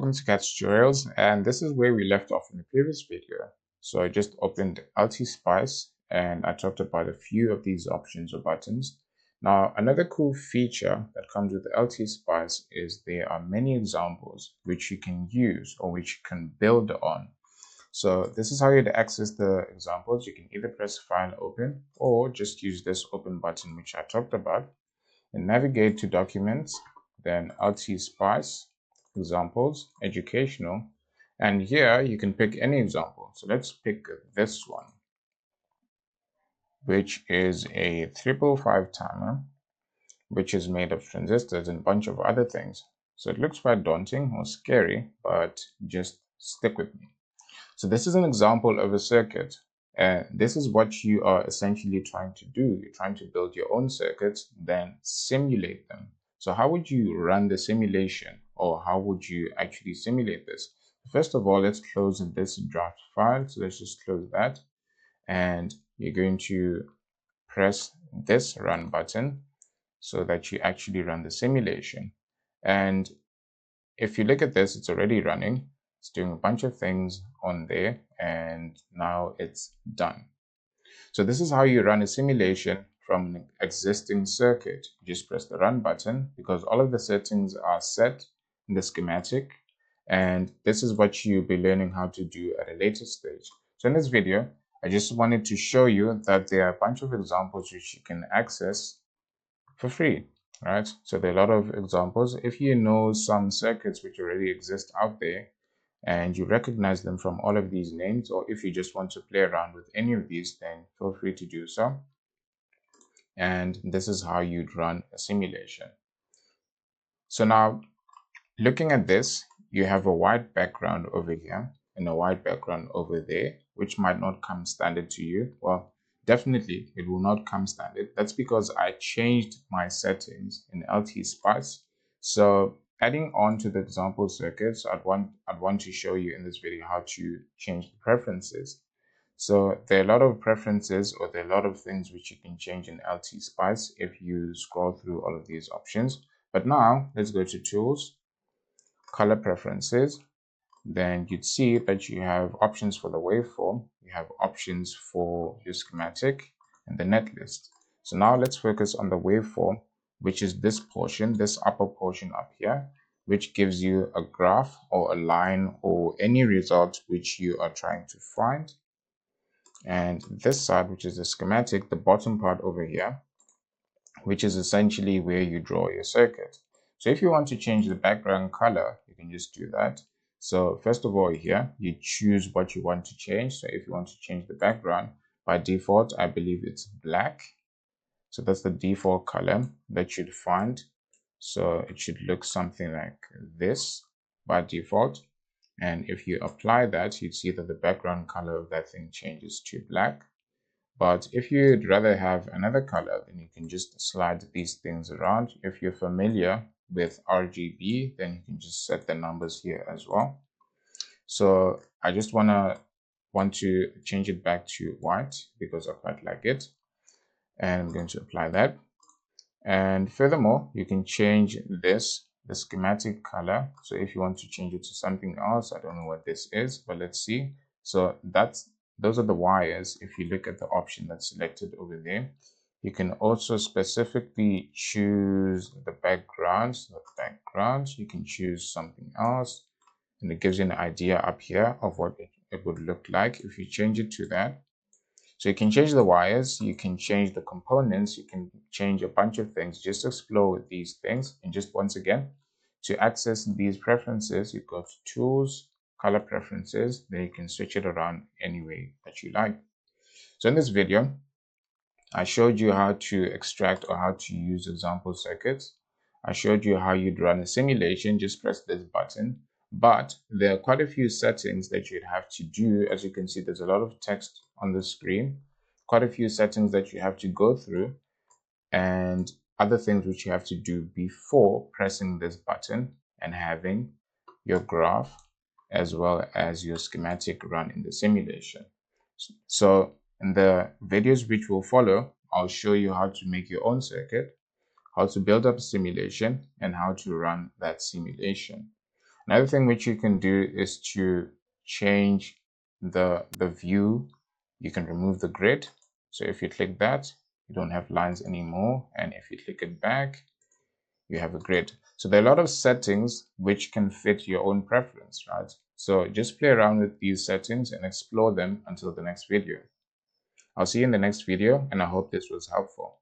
welcome to Khetz tutorials, and this is where we left off in the previous video. So I just opened LTspice and I talked about a few of these options or buttons. Now, another cool feature that comes with LTspice is there are many examples which you can use or which you can build on. So this is how you'd access the examples. You can either press File Open or just use this Open button which I talked about and navigate to Documents, then LTspice, Examples, Educational, and here you can pick any example. So let's pick this one, which is a 555 timer, which is made of transistors and a bunch of other things. So it looks quite daunting or scary, but just stick with me. So this is an example of a circuit. And this is what you are essentially trying to do. You're trying to build your own circuits, then simulate them. So how would you run the simulation, or how would you actually simulate this? First of all, let's close this draft file. So let's just close that. And you're going to press this run button so that you actually run the simulation. And if you look at this, it's already running. It's doing a bunch of things on there, and now it's done. So this is how you run a simulation from an existing circuit. You just press the run button because all of the settings are set in the schematic, and this is what you'll be learning how to do at a later stage. So in this video, I just wanted to show you that there are a bunch of examples which you can access for free. Right, so there are a lot of examples. If you know some circuits which already exist out there and you recognize them from all of these names, or if you just want to play around with any of these, then feel free to do so. And this is how you'd run a simulation. So now, looking at this, you have a white background over here and a white background over there, which might not come standard to you. Well, definitely it will not come standard. That's because I changed my settings in LTspice. So adding on to the example circuits, I'd want to show you in this video how to change the preferences. So there are a lot of preferences, or there are a lot of things which you can change in LTspice if you scroll through all of these options. But now let's go to Tools, Color Preferences. Then you'd see that you have options for the waveform, you have options for your schematic and the netlist. So now let's focus on the waveform, which is this portion, this upper portion up here, which gives you a graph or a line or any result which you are trying to find. And this side, which is the schematic, the bottom part over here, which is essentially where you draw your circuit. So if you want to change the background color, you can just do that. So first of all, here you choose what you want to change. So if you want to change the background, by default, I believe it's black. So that's the default color that you'd find. So it should look something like this by default. And if you apply that, you'd see that the background color of that thing changes to black. But if you'd rather have another color, then you can just slide these things around. If you're familiar with RGB, then you can just set the numbers here as well. So I just want to change it back to white because I quite like it. And I'm going to apply that. And furthermore, you can change this, the schematic color. So if you want to change it to something else, I don't know what this is, but let's see. So those are the wires. If you look at the option that's selected over there, you can also specifically choose the background. So the background, you can choose something else, and it gives you an idea up here of what it would look like if you change it to that. So you can change the wires, you can change the components, you can change a bunch of things. Just explore these things. And just once again, to access these preferences, you go to Tools, Color Preferences, then you can switch it around any way that you like. So in this video, I showed you how to extract or how to use example circuits. I showed you how you'd run a simulation. Just press this button. But there are quite a few settings that you'd have to do. As you can see, there's a lot of text on the screen. Quite a few settings that you have to go through, and other things which you have to do before pressing this button and having your graph as well as your schematic run in the simulation. So in the videos which will follow, I'll show you how to make your own circuit, how to build up a simulation, and how to run that simulation. Another thing which you can do is to change the view. You can remove the grid. So if you click that, you don't have lines anymore. And if you click it back, you have a grid. So there are a lot of settings which can fit your own preference, right? So just play around with these settings and explore them until the next video. I'll see you in the next video, and I hope this was helpful.